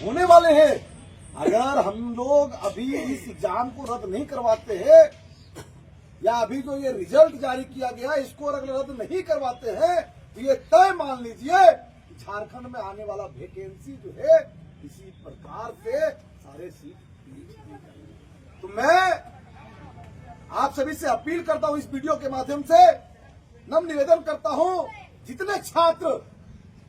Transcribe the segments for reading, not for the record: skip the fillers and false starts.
होने वाले हैं। अगर हम लोग अभी इस एग्जाम को रद्द नहीं करवाते हैं या अभी जो ये रिजल्ट जारी किया गया इसको अगर रद्द नहीं करवाते हैं तो ये तय मान लीजिए झारखंड में आने वाला वैकेंसी जो है इसी प्रकार से सारे सीट। तो मैं आप सभी से अपील करता हूं, इस वीडियो के माध्यम से नम्र निवेदन करता हूं, जितने छात्र,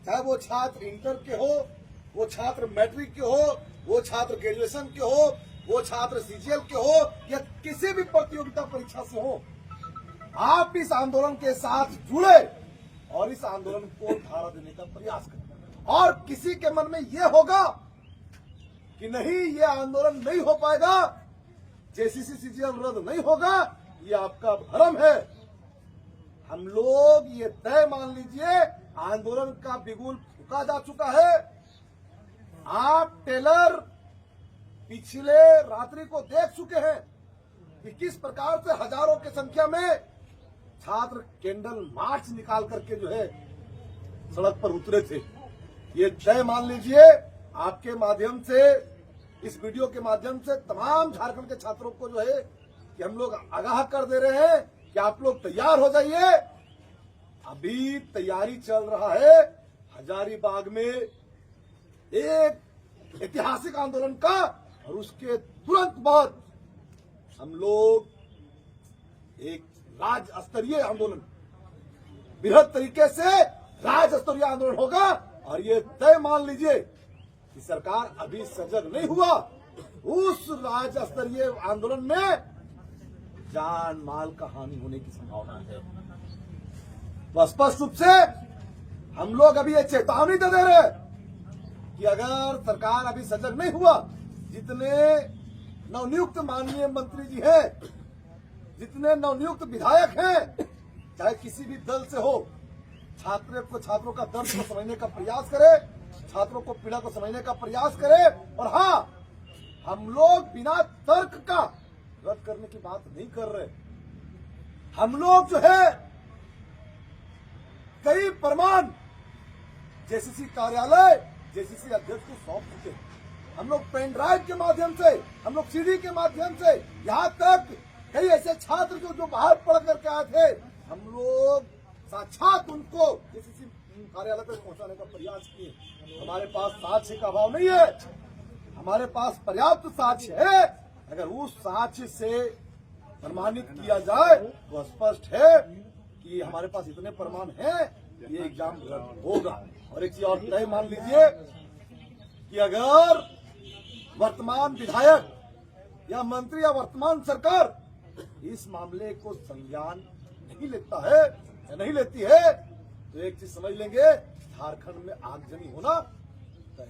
चाहे वो छात्र इंटर के हो, वो छात्र मैट्रिक के हो, वो छात्र ग्रेजुएशन के हो, वो छात्र सीजीएल के हो या किसी भी प्रतियोगिता परीक्षा से हो, आप इस आंदोलन के साथ जुड़े और इस आंदोलन को धारा देने का प्रयास करें। और किसी के मन में यह होगा कि नहीं ये आंदोलन नहीं हो पाएगा, जेसीसी सीजीएल रद्द नहीं होगा, ये आपका भ्रम है। हम लोग ये तय मान लीजिए आंदोलन का बिगुल फूका जा चुका है। आप टेलर पिछले रात्रि को देख चुके हैं कि किस प्रकार से हजारों की संख्या में छात्र कैंडल मार्च निकाल करके जो है सड़क पर उतरे थे। ये तय मान लीजिए आपके माध्यम से, इस वीडियो के माध्यम से तमाम झारखंड के छात्रों को जो है कि हम लोग आगाह कर दे रहे हैं कि आप लोग तैयार हो जाइए। अभी तैयारी चल रहा है हजारीबाग में एक ऐतिहासिक आंदोलन का, और उसके तुरंत बाद हम लोग एक राज्य स्तरीय आंदोलन, बृहद तरीके से राज्य स्तरीय आंदोलन होगा। और ये तय मान लीजिए कि सरकार अभी सजग नहीं हुआ, उस राज्य स्तरीय आंदोलन में जान माल का हानि होने की संभावना है। तो स्पष्ट रूप से हम लोग अभी ये चेतावनी दे रहे हैं कि अगर सरकार अभी सजग नहीं हुआ, जितने नवनियुक्त माननीय मंत्री जी हैं, जितने नवनियुक्त विधायक हैं, चाहे किसी भी दल से हो, छात्रों का दर्द को समझने का प्रयास करे, छात्रों को पीड़ा को समझने का प्रयास करे। और हाँ, हम लोग बिना तर्क का रद्द करने की बात नहीं कर रहे। हम लोग जो है कई प्रमाण जेसीसी कार्यालय, जेसीसी अध्यक्ष को सौंप चुके हैं। हम लोग पेन ड्राइव के माध्यम से, हम लोग सीडी के माध्यम से, यहाँ तक कई ऐसे छात्र जो बाहर पढ़ करके आए थे, हम लोग साक्षात उनको जेसीसी कार्यालय तक पहुंचाने का प्रयास किए। हमारे पास साक्ष्य का अभाव नहीं है, हमारे पास पर्याप्त साक्ष्य है। अगर उस साक्ष्य से प्रमाणित किया जाए तो स्पष्ट है कि हमारे पास इतने प्रमाण हैं, ये एग्जाम रद्द होगा। और एक चीज और तय मान लीजिए कि अगर वर्तमान विधायक या मंत्री या वर्तमान सरकार इस मामले को संज्ञान नहीं लेता है या नहीं लेती है, तो एक चीज समझ लेंगे, झारखंड में आगजनी होना तय।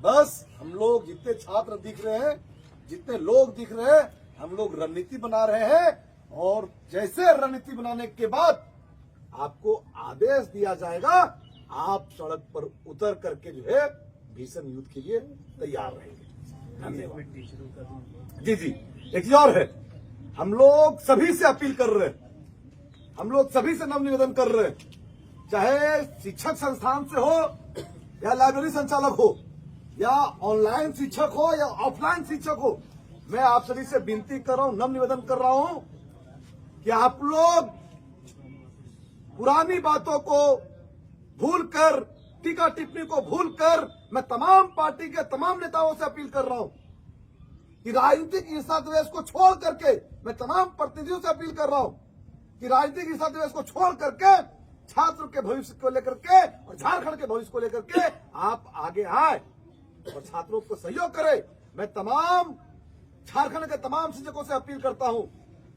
बस हम लोग जितने छात्र दिख रहे हैं, जितने लोग दिख रहे हैं, हम लोग रणनीति बना रहे हैं। और जैसे रणनीति बनाने के बाद आपको आदेश दिया जाएगा, आप सड़क पर उतर करके जो है भीषण युद्ध के लिए तैयार रहेंगे। धन्यवाद। जी, एक चीज और है, हम लोग सभी से अपील कर रहे हैं, हम लोग सभी से नम्र निवेदन कर रहे हैं, चाहे शिक्षक संस्थान से हो या लाइब्रेरी संचालक हो या ऑनलाइन शिक्षक हो या ऑफलाइन शिक्षक हो, मैं आप सभी से विनती कर रहा हूं, नम्र निवेदन कर रहा हूं कि आप लोग पुरानी बातों को भूलकर, टीका टिप्पणी को भूलकर, मैं तमाम पार्टी के तमाम नेताओं से अपील कर रहा हूं कि राजनीतिक ईर्षा द्वेष को छोड़ करके, मैं तमाम प्रतिनिधियों से अपील कर रहा हूं कि राजनीतिक ईर्षा द्वेष को छोड़ करके छात्र के भविष्य को लेकर के और झारखंड के भविष्य को लेकर के आप आगे आए और छात्रों को सहयोग करें। मैं तमाम झारखंड के तमाम शिक्षकों से अपील करता हूं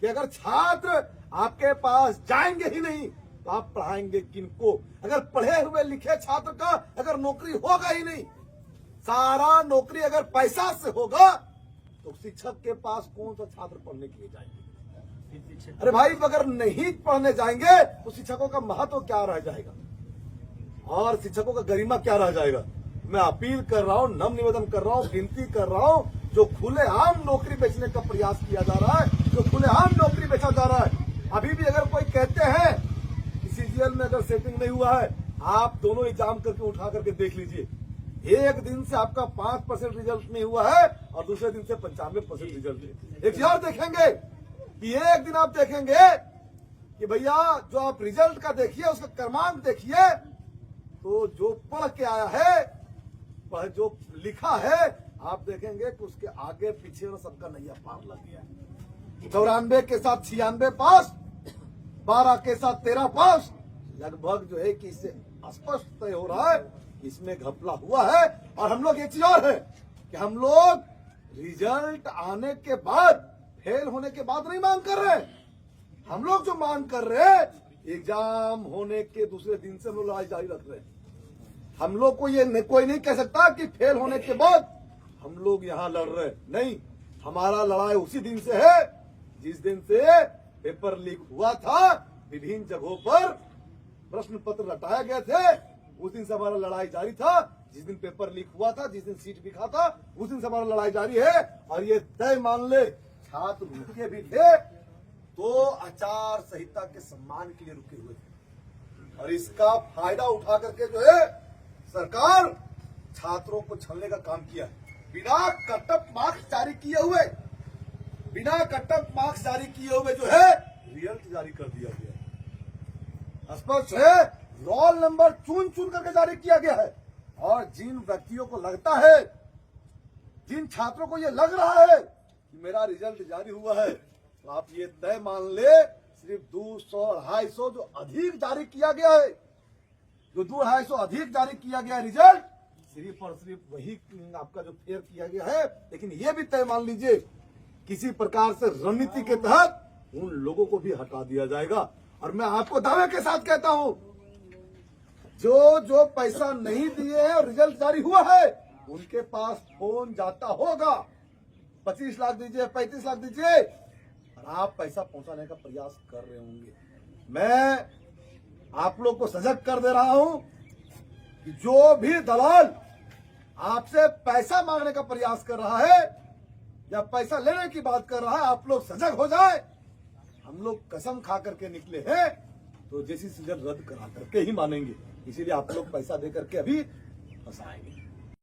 कि अगर छात्र आपके पास जाएंगे ही नहीं तो आप पढ़ाएंगे किनको? अगर पढ़े हुए लिखे छात्र का अगर नौकरी होगा ही नहीं, सारा नौकरी अगर पैसा से होगा तो शिक्षक के पास कौन सा छात्र पढ़ने के लिए जाएंगे? अरे भाई, अगर नहीं पढ़ने जाएंगे तो शिक्षकों का महत्व क्या रह जाएगा और शिक्षकों का गरिमा क्या रह जाएगा? मैं अपील कर रहा हूं, नम्र निवेदन कर रहा हूं, विनती कर रहा हूं, जो खुलेआम नौकरी बेचने का प्रयास किया जा रहा है, जो खुलेआम नौकरी बेचा जा रहा है, अभी भी अगर कोई कहते हैं कि सीजीएल में अगर सेटिंग नहीं हुआ है, आप दोनों एग्जाम करके उठा करके देख लीजिए, एक दिन से आपका 5% रिजल्ट नहीं हुआ है और दूसरे दिन से 95% रिजल्ट है। एक चीज और देखेंगे कि एक दिन आप देखेंगे कि भैया जो आप रिजल्ट का देखिए उसका क्रमांक देखिए, तो जो पढ़ के आया है, जो लिखा है, आप देखेंगे कि उसके आगे पीछे और सबका नैया पार लग गया। 94 के साथ 96 पास, 12 के साथ 13 पास, लगभग जो है कि इससे स्पष्ट तय हो रहा है इसमें घपला हुआ है। और हम लोग एक चीज और है कि हम लोग रिजल्ट आने के बाद, फेल होने के बाद नहीं मांग कर रहे हैं। हम लोग जो मांग कर रहे हैं, एग्जाम होने के दूसरे दिन से हम लोग लड़ाई जारी रख रहे हैं। हम लोग को ये कोई नहीं कह सकता कि फेल होने के बाद हम लोग यहाँ लड़ रहे हैं। नहीं, हमारा लड़ाई उसी दिन से है जिस दिन से पेपर लीक हुआ था, विभिन्न जगहों पर प्रश्न पत्र रटाए गए थे, उस दिन से हमारा लड़ाई जारी था। जिस दिन पेपर लीक हुआ था, जिस दिन सीट बिका था, उस दिन से हमारा लड़ाई जारी है। और ये तय मान ले, छात्र रुके भी थे तो आचार संहिता के सम्मान के लिए रुके हुए थे, और इसका फायदा उठा करके जो है सरकार छात्रों को छलने का काम किया है। बिना कटअप मार्क्स जारी किए हुए, जो है रिजल्ट जारी कर दिया गया है। स्पष्ट है, रोल नंबर चुन करके जारी किया गया है। और जिन व्यक्तियों को लगता है, जिन छात्रों को ये लग रहा है कि मेरा रिजल्ट जारी हुआ है, तो आप ये तय मान ले, सिर्फ 200-250 जो अधिक जारी किया गया है, जो 200-250 अधिक जारी किया गया रिजल्ट, सिर्फ और सिर्फ वही आपका जो फेयर किया गया है। लेकिन ये भी तय मान लीजिए, किसी प्रकार से रणनीति के तहत उन लोगों को भी हटा दिया जाएगा। और मैं आपको दावे के साथ कहता हूं, जो पैसा नहीं दिए हैं और रिजल्ट जारी हुआ है, उनके पास फोन जाता होगा, 25 लाख दीजिए, 35 लाख दीजिए, और आप पैसा पहुंचाने का प्रयास कर रहे होंगे। मैं आप लोग को सजग कर दे रहा हूं कि जो भी दलाल आपसे पैसा मांगने का प्रयास कर रहा है या पैसा लेने की बात कर रहा है, आप लोग सजग हो जाए। हम लोग कसम खा करके निकले हैं तो जैसी सीजन रद्द करा करके ही मानेंगे। इसीलिए आप लोग पैसा दे करके अभी फंसाएंगे।